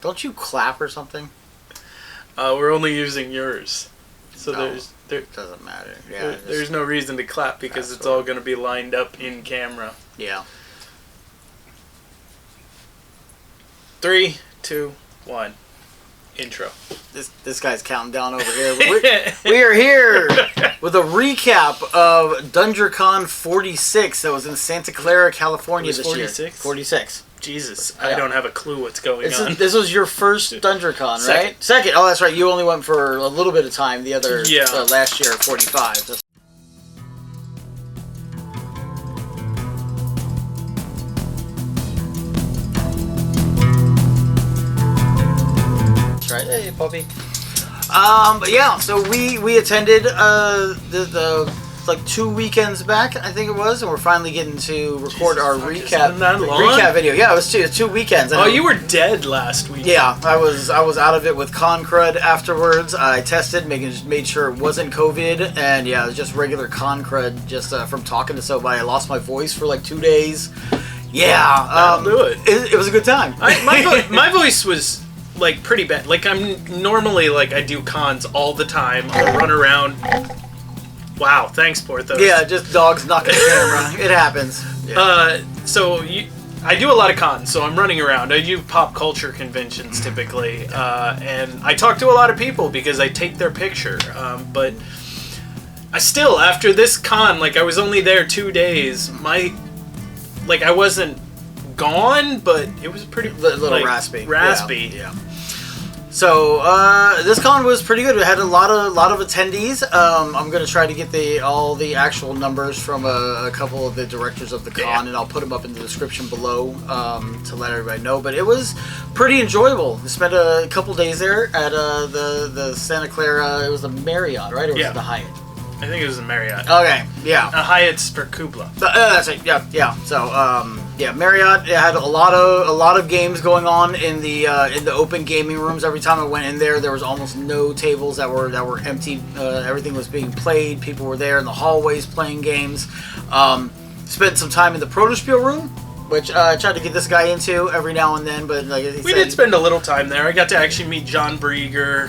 Don't you clap or something? We're only using yours. So there doesn't matter. Yeah. There's no reason to clap because it's all going to be lined up in camera. Yeah. 3, 2, 1. Intro. This guy's counting down over here. We are here with a recap of DunDraCon 46 that was in Santa Clara, California this 46? year. 46. Jesus, Yeah. I don't have a clue what's going on. This was your first DunDraCon, right? Second. Oh, that's right. You only went for a little bit of time. The other last year, 45. That's right. Hey, puppy. But yeah, so we attended the like 2 weekends back, I think it was, and we're finally getting to record our recap video. Yeah, it was 2 weekends. Oh, you were dead last week. Yeah, I was out of it with con crud afterwards. I tested, made sure it wasn't COVID, and yeah, it was just regular con crud just from talking to somebody. I lost my voice for like 2 days. Yeah, that'll do it. It was a good time. My voice was like pretty bad. Like I'm normally like I do cons all the time. I'll run around. Wow, thanks, Porthos. Yeah, just dogs knocking the camera. It happens. Yeah. I do a lot of cons, so I'm running around. I do pop culture conventions typically, and I talk to a lot of people because I take their picture. But I still, after this con, like I was only there 2 days. I wasn't gone, but it was pretty little raspy. Raspy. Yeah. So this con was pretty good. We had a lot of attendees. I'm gonna try to get all the actual numbers from a couple of the directors of the con, and I'll put them up in the description below to let everybody know. But it was pretty enjoyable. We spent a couple days there at the Santa Clara. It was the Marriott, right? Or was it the Hyatt? I think it was the Marriott. Okay, yeah. Hyatt's for Kubla. That's right. Yeah. So, Marriott had a lot of games going on in the open gaming rooms. Every time I went in there was almost no tables that were empty. Everything was being played. People were there in the hallways playing games. Spent some time in the Protospiel room, which I tried to get this guy into every now and then, but like we did spend a little time there. I got to actually meet John Brieger,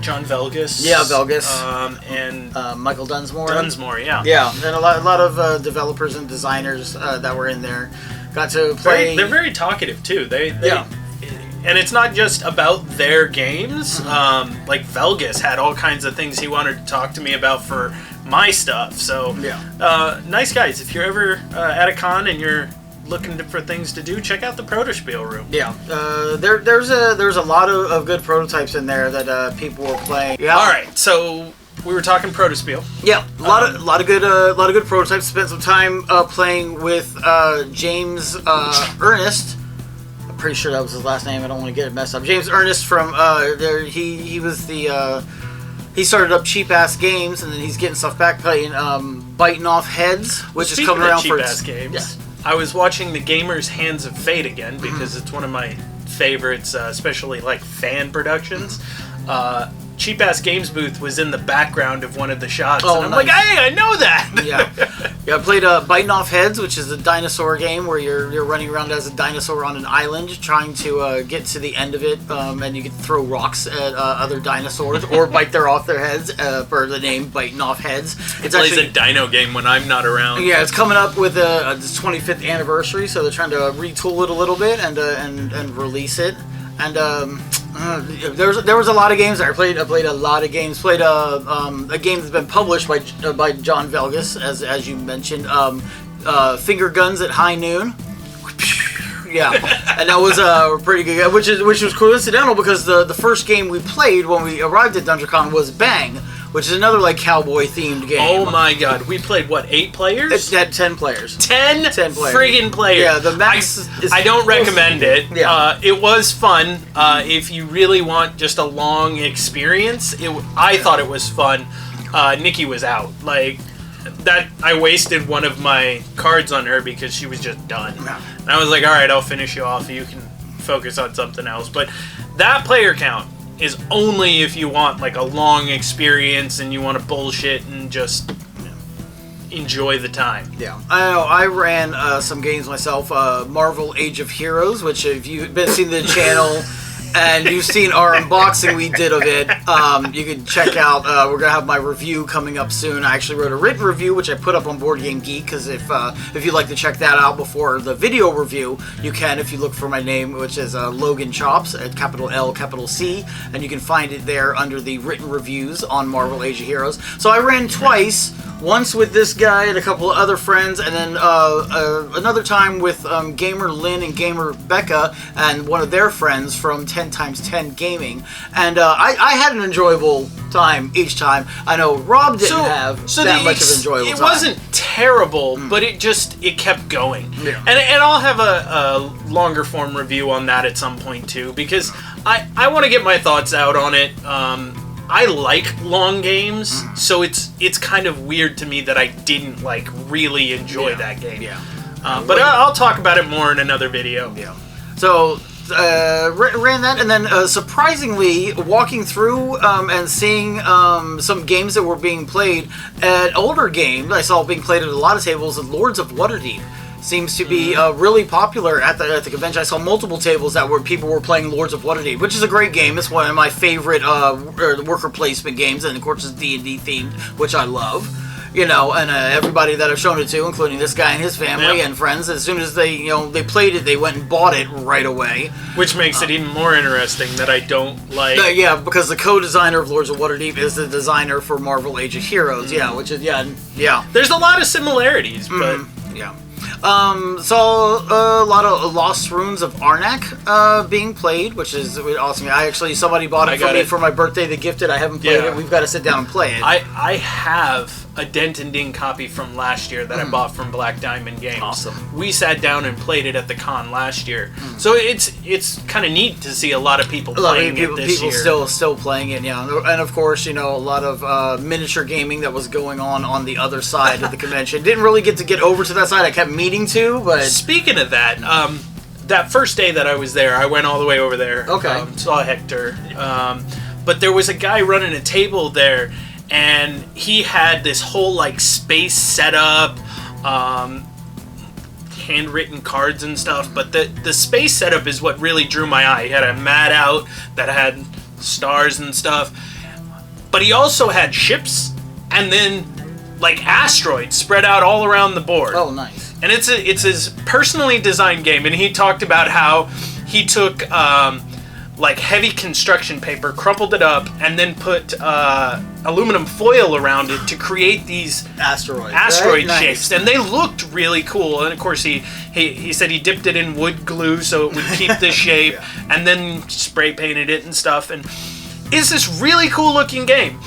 John Velgus. Yeah, Velgus. And Michael Dunsmore. Dunsmore, yeah. Yeah, and a lot of developers and designers that were in there. Got to play. They're very talkative too. They and it's not just about their games. Like Velgus had all kinds of things he wanted to talk to me about for my stuff. So nice guys. If you're ever at a con and you're looking for things to do, check out the Protospiel room. Yeah, there's a lot of good prototypes in there that people were playing. Yeah. All right, so we were talking Protospiel. Yeah, a lot of good prototypes. Spent some time playing with James Ernest. I'm pretty sure that was his last name. I don't want to get it messed up. James Ernest from there. He was the. He started up Cheap Ass Games, and then he's getting stuff back playing Biting Off Heads, which is coming around for Cheap Ass Games. Yeah. I was watching The Gamer's Hands of Fate again because it's one of my favorites, especially like fan productions. Cheap Ass Games booth was in the background of one of the shots, and I'm like, hey, I know that. Yeah. I played Biting Off Heads, which is a dinosaur game where you're running around as a dinosaur on an island trying to get to the end of it, and you can throw rocks at other dinosaurs or bite off their heads for the name Biting Off Heads. It's actually a dino game when I'm not around. Yeah, it's coming up with this 25th anniversary, so they're trying to retool it a little bit and release it. And there was a lot of games there. I played a lot of games. Played a game that's been published by John Velgus, as you mentioned. Finger Guns at High Noon. Yeah, and that was pretty good. Which was coincidental because the first game we played when we arrived at DunDraCon was Bang, which is another like cowboy themed game. Oh my god, we played what, 8 players? It had 10 players. 10 players. Friggin' players. Yeah, the max. I don't recommend it. Yeah. It was fun. If you really want just a long experience, I thought it was fun. Nikki was out. Like that, I wasted one of my cards on her because she was just done. And I was like, all right, I'll finish you off. You can focus on something else. But that player count is only if you want like a long experience and you want to bullshit and just enjoy the time. Yeah, I know. I ran some games myself. Marvel Age of Heroes, which if you've been seeing the channel, and you've seen our unboxing we did of it. You can check out. We're gonna have my review coming up soon. I actually wrote a written review, which I put up on Board Game Geek. Because if you'd like to check that out before the video review, you can if you look for my name, which is Logan Chops, at capital L, capital C, and you can find it there under the written reviews on Marvel Age of Heroes. So I ran twice. Once with this guy and a couple of other friends, and then another time with Gamer Lynn and Gamer Becca and one of their friends from 10x10 Gaming. And I had an enjoyable time each time. I know Rob didn't have that much of an enjoyable time. It wasn't terrible, but it kept going. Yeah. And I'll have a longer form review on that at some point too, because I want to get my thoughts out on it. I like long games, so it's kind of weird to me that I didn't really enjoy that game. Yeah. But I'll talk about it more in another video. Yeah. So ran that, and then surprisingly, walking through and seeing some games that were being played at older games, I saw being played at a lot of tables. Lords of Waterdeep seems to be really popular at the convention. I saw multiple tables that people were playing Lords of Waterdeep, which is a great game. It's one of my favorite worker placement games, and of course it's D&D themed, which I love. And everybody that I've shown it to, including this guy and his family and friends, as soon as they played it, they went and bought it right away. Which makes it even more interesting that I don't like. Yeah, because the co-designer of Lords of Waterdeep is the designer for Marvel Age of Heroes. Yeah, which is yeah. There's a lot of similarities, but yeah. Saw a lot of Lost Runes of Arnak being played, which is awesome. Somebody bought it for me for my birthday. They gifted. I haven't played it. We've got to sit down and play it. I have a Dent and Ding copy from last year that I bought from Black Diamond Games. Awesome. We sat down and played it at the con last year, so it's kind of neat to see a lot of people playing it this year. People still playing it, yeah. And of course, a lot of miniature gaming that was going on the other side of the convention. Didn't really get over to that side. I kept meaning to, but speaking of that, that first day that I was there, I went all the way over there. Okay. Saw Hector, but there was a guy running a table there. And he had this whole space setup, handwritten cards and stuff. But the space setup is what really drew my eye. He had a mat out that had stars and stuff. But he also had ships and then asteroids spread out all around the board. Oh, nice. And it's his personally designed game. And he talked about how he took heavy construction paper, crumpled it up, and then put aluminum foil around it to create these asteroid right? shapes. And they looked really cool. And of course, he said he dipped it in wood glue so it would keep the shape, and then spray painted it and stuff. And it's this really cool looking game.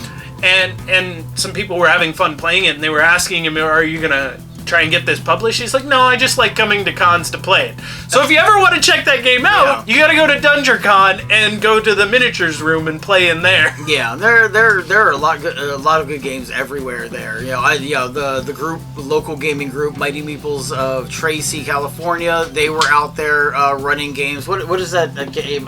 And some people were having fun playing it, and they were asking him, "Are you gonna try and get this published?" He's like, "No, I just like coming to cons to play it." So if you ever want to check that game out, you got to go to DunDraCon and go to the miniatures room and play in there. Yeah, there are a lot of good games everywhere there. The group, local gaming group, Mighty Meeples of Tracy, California, they were out there running games. What is that game?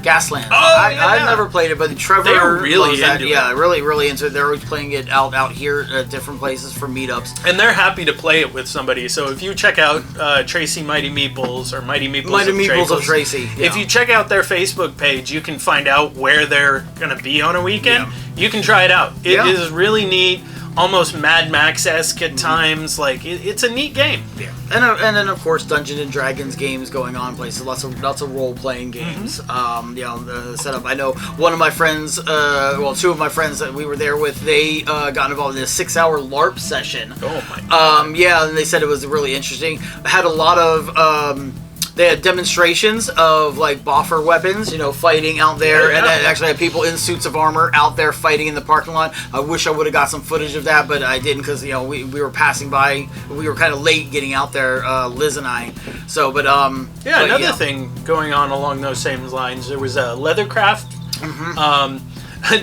Gaslands. Oh, I've never played it, but Trevor they're really into it. Yeah, really into it. They're always playing it out here at different places for meetups. And they're happy to play it with somebody. So if you check out Tracy Mighty Meeples or Mighty Meeples of Tracy, if you check out their Facebook page, you can find out where they're going to be on a weekend. Yeah. You can try it out. It is really neat. Almost Mad Max-esque at times. It's a neat game. Yeah, and then of course Dungeons and Dragons games going on places. Lots of role playing games. The setup. I know one of my friends, two of my friends that we were there with, they got involved in a 6-hour LARP session. Oh my God. And they said it was really interesting. Had a lot of. They had demonstrations of boffer weapons, fighting out there, and they actually had people in suits of armor out there fighting in the parking lot. I wish I would have got some footage of that, but I didn't because we were passing by. We were kind of late getting out there, Liz and I. So, another thing going on along those same lines, there was a Leathercraft.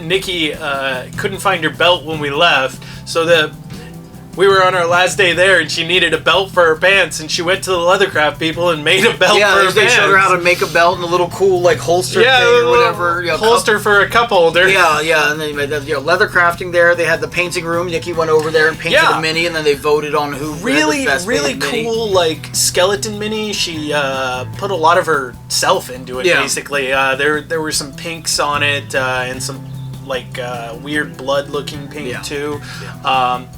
Nikki couldn't find her belt when we left, so we were on our last day there, and she needed a belt for her pants, and she went to the leathercraft people and made a belt for her pants. Yeah, they showed her how to make a belt and a little cool like holster thing or whatever. Holster for a cup holder. Yeah, and then they made leather crafting there. They had the painting room. Nikki went over there and painted a mini, and then they voted on who had the best really cool mini. like skeleton mini. She put a lot of herself into it. Basically, there were some pinks on it and some like weird blood-looking pink too,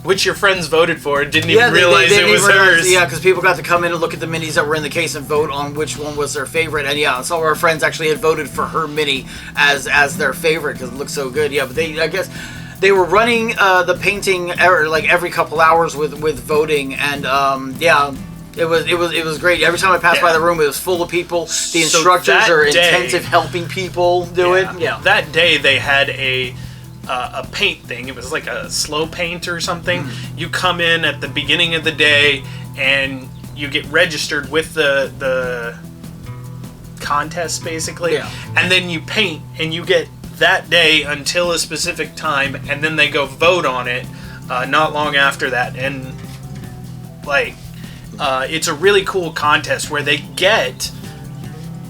which your friends voted for. Didn't even realize it was hers. Yeah, because people got to come in and look at the minis that were in the case and vote on which one was their favorite. And some of our friends actually had voted for her mini as their favorite because it looked so good. Yeah, but I guess they were running the painting like every couple hours with voting, and It was great. Every time I passed by the room, it was full of people. The instructors are intensive helping people do it. Yeah. That day they had a paint thing. It was like a slow paint or something. You come in at the beginning of the day and you get registered with the contest basically. Yeah. And then you paint and you get that day until a specific time, and then they go vote on it not long after that. And like it's a really cool contest where they get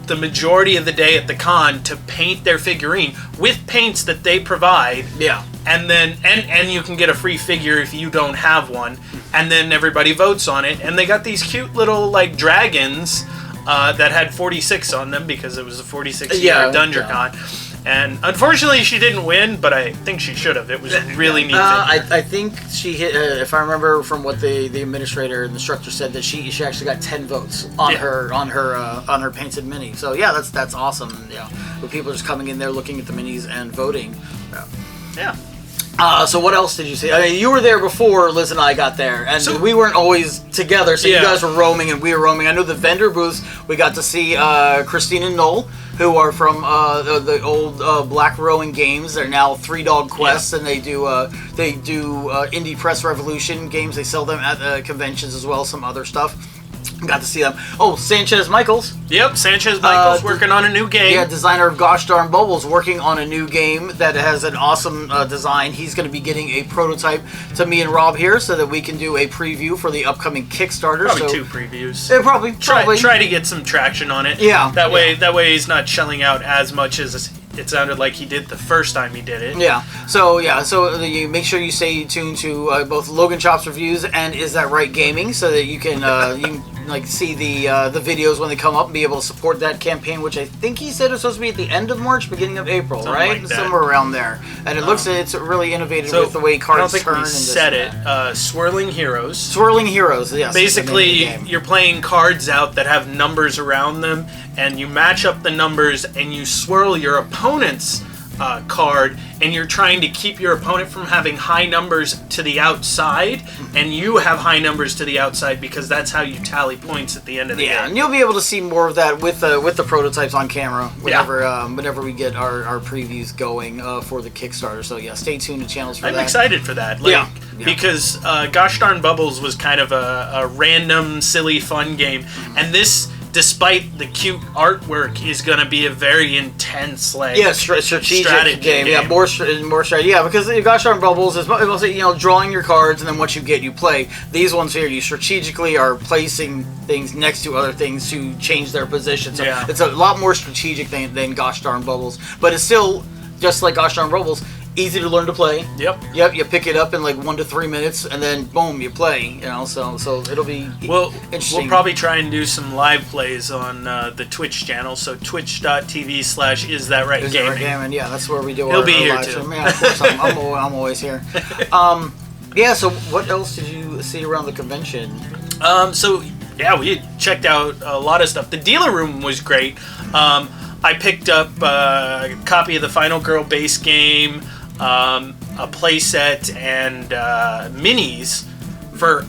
the majority of the day at the con to paint their figurine with paints that they provide. Yeah. And then and you can get a free figure if you don't have one. And then everybody votes on it. And they got these cute little like dragons that had 46 on them because it was a 46 year DunDraCon. Yeah. And unfortunately, she didn't win, but I think she should have. It was a really neat figure. I think she hit. If I remember from what the administrator and the instructor said, that she actually got 10 votes on her painted mini. So yeah, that's awesome. Yeah, with people just coming in there, looking at the minis and voting. Yeah. So what else did you see? I mean, you were there before Liz and I got there, and we weren't always together, so you guys were roaming and we were roaming. I know the vendor booths, we got to see Christine and Noel, who are from the old Black Rowing games. They're now Three Dog Quests, and they do Indie Press Revolution games. They sell them at conventions as well, some other stuff. Got to see them. Oh, Sanchez Michaels. Yep, Sanchez Michaels working on a new game. Yeah, designer of Gosh Darn Bubbles working on a new game that has an awesome design. He's going to be getting a prototype to me and Rob here so that we can do a preview for the upcoming Kickstarter. Probably 2 previews. Yeah, probably. Try to get some traction on it. Yeah. That way he's not shelling out as much as it sounded like he did the first time he did it. Yeah. So you make sure you stay tuned to both Logan Chop's reviews and Is That Right Gaming, so that you can like see the videos when they come up and be able to support that campaign, which I think he said is supposed to be at the end of March, beginning of April, right? Like somewhere around there. And it looks it's really innovative with the way cards turn. I don't think we said it. Swirling Heroes. Swirling Heroes. Yes. Basically, you're playing cards out that have numbers around them, and you match up the numbers and you swirl your opponent's card, and you're trying to keep your opponent from having high numbers to the outside, and you have high numbers to the outside because that's how you tally points at the end of the game. Yeah, and you'll be able to see more of that with the prototypes on camera whenever we get our previews going for the Kickstarter. So yeah, stay tuned to channels for that. I'm excited for that. Because Gosh Darn Bubbles was kind of a random, silly, fun game, and this, despite the cute artwork, is going to be a very intense, strategic game. Yeah, more strategy. Yeah, because Gosh Darn Bubbles is mostly drawing your cards, and then what you get, you play. These ones here, you strategically are placing things next to other things to change their position. So it's a lot more strategic than Gosh Darn Bubbles, but it's still just like Gosh Darn Bubbles. Easy to learn to play. Yep. You pick it up in like 1 to 3 minutes, and then boom, you play. So it'll be interesting. We'll probably try and do some live plays on the Twitch channel. So twitch.tv/isthatrightgaming. Yeah, that's where we do. He'll be here live too. Stream. Yeah, of course, I'm always here. So what else did you see around the convention? We checked out a lot of stuff. The dealer room was great. I picked up a copy of the Final Girl base game, a playset, and minis for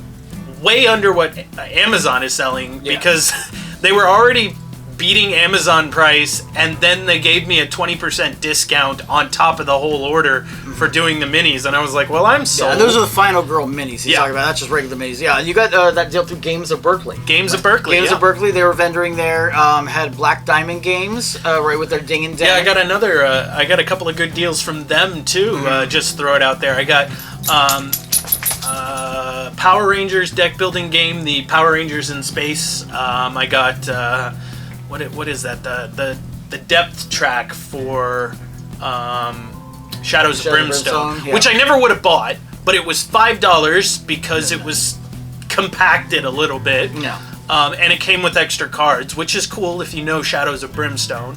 way under what Amazon is selling because they were already beating Amazon price, and then they gave me a 20% discount on top of the whole order for doing the minis, and I was like, well, I'm sold. And those are the Final Girl minis he's talking about. That's just regular minis. Yeah, and you got that deal through Games of Berkeley. Games of Berkeley, they were vendoring there. Had Black Diamond Games, right, with their Ding and Dang. Yeah, I got a couple of good deals from them, too. Just throw it out there. I got Power Rangers deck building game, the Power Rangers in Space. I got what is that? The depth track for Shadows of Brimstone, which I never would have bought, but it was $5 because it was compacted a little bit. No. And it came with extra cards, which is cool if you know Shadows of Brimstone.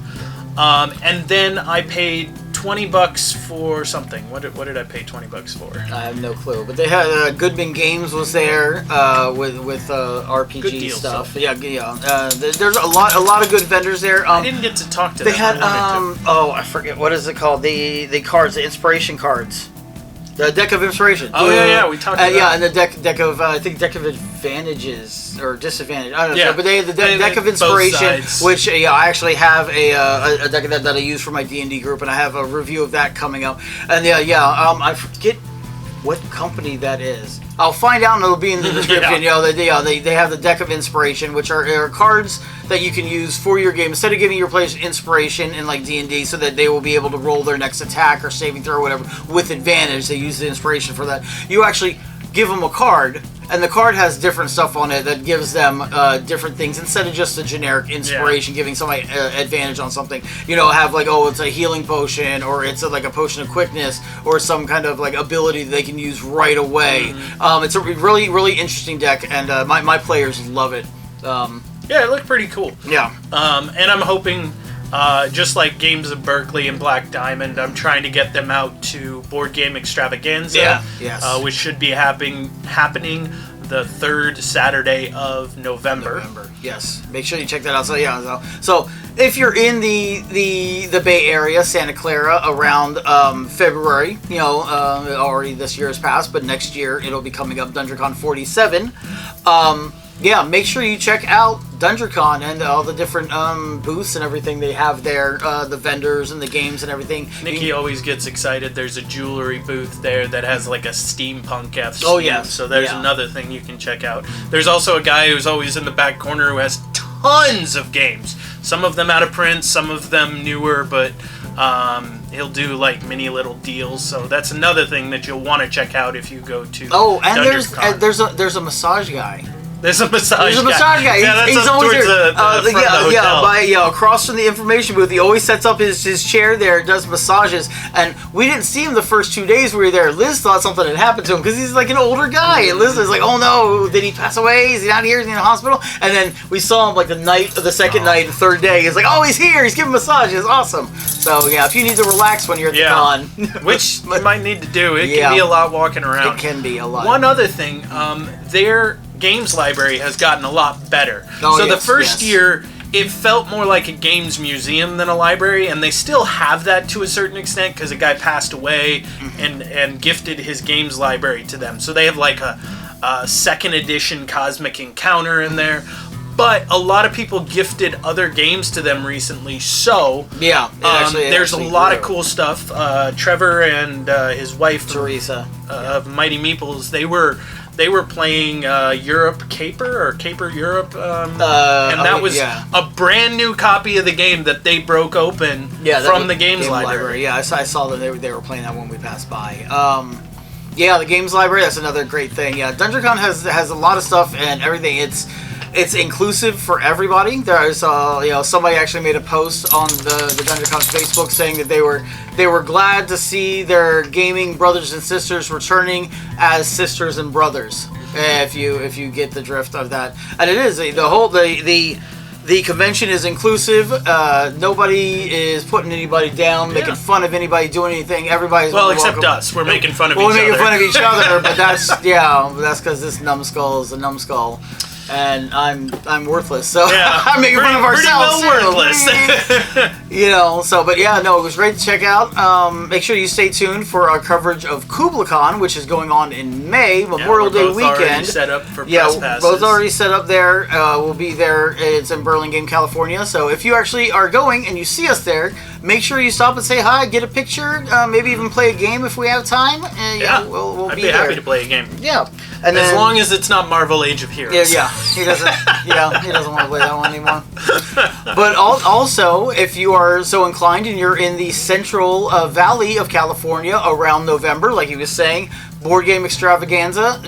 And then I paid $20 for something. What did I pay $20 for? I have no clue. But they had Goodman Games was there with RPG good deal, stuff. So. Yeah. There's a lot of good vendors there. I didn't get to talk to them. They had I forget what is it called, the cards, the inspiration cards. The deck of inspiration. Oh yeah, we talked about yeah, and the deck of I think deck of advantages or disadvantage. I don't know. Yeah. But they had the deck of inspiration, which I actually have a deck of that I use for my D&D group, and I have a review of that coming up. And I forget what company that is. I'll find out and it'll be in the description. Yeah. They have the deck of inspiration, which are cards that you can use for your game instead of giving your players inspiration in like D&D, so that they will be able to roll their next attack or saving throw or whatever with advantage. They use the inspiration for that. You actually give them a card, and the card has different stuff on it that gives them different things instead of just a generic inspiration, giving somebody advantage on something. Have like, it's a healing potion, or it's like a potion of quickness, or some kind of like ability that they can use right away. It's a really, really interesting deck, and my players love it. Yeah, it looked pretty cool. Yeah. And I'm hoping, just like Games of Berkeley and Black Diamond, I'm trying to get them out to Board Game Extravaganza, yes. Which should be happening the third Saturday of November. Yes. Make sure you check that out. So if you're in the Bay Area, Santa Clara, around February, already this year has passed, but next year it'll be coming up, DunDraCon 47. Make sure you check out DunDraCon and all the different booths and everything they have there, the vendors and the games and everything. Nikki always gets excited. There's a jewelry booth there that has like a steampunk-esque Oh, yeah. So there's another thing you can check out. There's also a guy who's always in the back corner who has tons of games. Some of them out of print, some of them newer, but he'll do like mini little deals. So that's another thing that you'll want to check out if you go to DunDraCon. there's a massage guy. There's a massage guy. Yeah, that's he's up always towards there. the front of the hotel. Across from the information booth. He always sets up his chair there, does massages, and we didn't see him the first 2 days we were there. Liz thought something had happened to him because he's like an older guy, and Liz is like, "Oh no, did he pass away? Is he not here? Is he in the hospital?" And then we saw him like the second night, the third day. He's like, "Oh, he's here. He's giving massages. Awesome." So if you need to relax when you're at the con, which you might need to do. It can be a lot walking around. It can be a lot. One other thing, their games library has gotten a lot better. The first year, it felt more like a games museum than a library, and they still have that to a certain extent because a guy passed away and gifted his games library to them. So they have like a second edition Cosmic Encounter in there. But a lot of people gifted other games to them recently, so there's a lot of cool stuff. Trevor and his wife Teresa of Mighty Meeples, they were playing Europe Caper Europe, and that was a brand new copy of the game that they broke open from the games library. Yeah, I saw that they were playing that when we passed by. The games library, that's another great thing. Yeah, DunDraCon has a lot of stuff and everything. It's inclusive for everybody. There's somebody actually made a post on the DunDraCon Facebook saying that they were glad to see their gaming brothers and sisters returning as sisters and brothers. If you get the drift of that, and it is the convention is inclusive. Nobody is putting anybody down, making fun of anybody doing anything. Everybody's except us. We're making fun of each other. We're making fun of each other, but that's because this numbskull is a numbskull. And I'm worthless, so I'm making fun of ourselves. Pretty well worthless. It was great to check out. Make sure you stay tuned for our coverage of KublaCon, which is going on in May, Memorial Day weekend. Already set up for press passes. Both already set up there. We'll be there. It's in Burlingame, California. So if you actually are going and you see us there, make sure you stop and say hi, get a picture, maybe even play a game if we have time. We'll I'd be happy to play a game. Yeah. And as long as it's not Marvel Age of Heroes. He doesn't. He doesn't want to play that one anymore. But also, if you are so inclined and you're in the Central Valley of California around November, like he was saying, Board Game Extravaganza.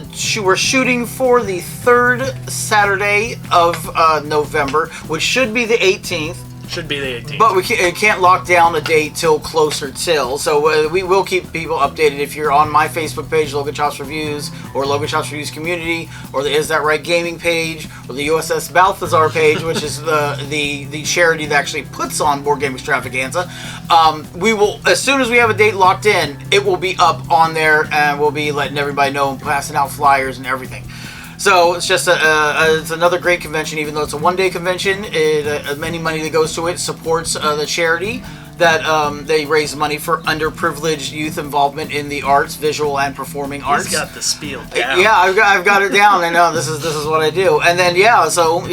We're shooting for the 3rd Saturday of November, which should be the 18th. Should be the 18th. But we can't lock down a date till closer till. So we will keep people updated. If you're on my Facebook page, Logan Chops Reviews, or Logan Chops Reviews Community, or the Is That Right Gaming page, or the USS Balthazar page, which is the charity that actually puts on Board Game Extravaganza. We will, as soon as we have a date locked in, it will be up on there, and we'll be letting everybody know and passing out flyers and everything. So it's just it's another great convention, even though it's a one-day convention. Any money that goes to it supports the charity that they raise money for underprivileged youth involvement in the arts, visual and performing arts. He's got the spiel down. Yeah, I've got it down. I know this is what I do. And then so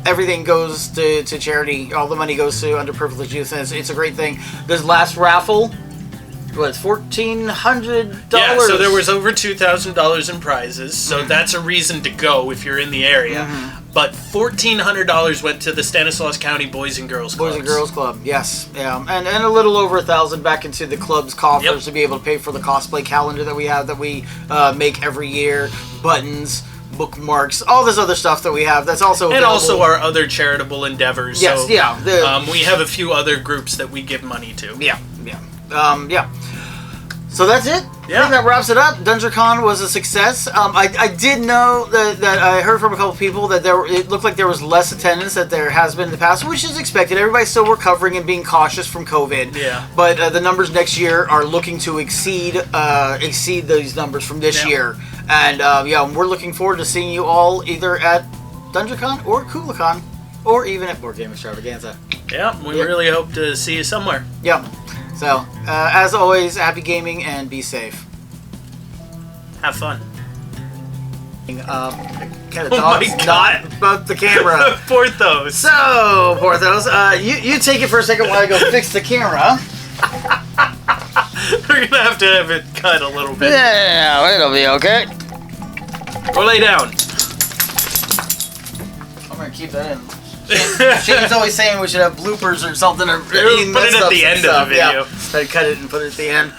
everything goes to charity. All the money goes to underprivileged youth, and it's a great thing. This last raffle. It's $1,400. Yeah, so there was over $2,000 in prizes, so that's a reason to go if you're in the area. But $1,400 went to the Stanislaus County Boys and Girls Club. Boys and Girls Club, yes, yeah, and a little over $1,000 back into the club's coffers to be able to pay for the cosplay calendar that we have that we make every year, buttons, bookmarks, all this other stuff that we have. That's also available. And also our other charitable endeavors. Yes, so, yeah. We have a few other groups that we give money to. Yeah. So that's it. Yeah. I think that wraps it up. DunDraCon was a success. I did know that I heard from a couple people that it looked like there was less attendance that there has been in the past, which is expected. Everybody's still recovering and being cautious from COVID. Yeah. But the numbers next year are looking to exceed those numbers from this year. And we're looking forward to seeing you all either at DunDraCon or CoolaCon or even at Board Game Extravaganza. Yeah, we really hope to see you somewhere. Yeah. So, as always, happy gaming and be safe. Have fun. Kind of my dog's God. not above the camera. Porthos. So, Porthos, you take it for a second while I go fix the camera. We're going to have it cut a little bit. Yeah, it'll be okay. Or lay down. I'm going to keep that in. Shane's always saying we should have bloopers or something. Or put it at the end of the video. Yeah. Cut it and put it at the end.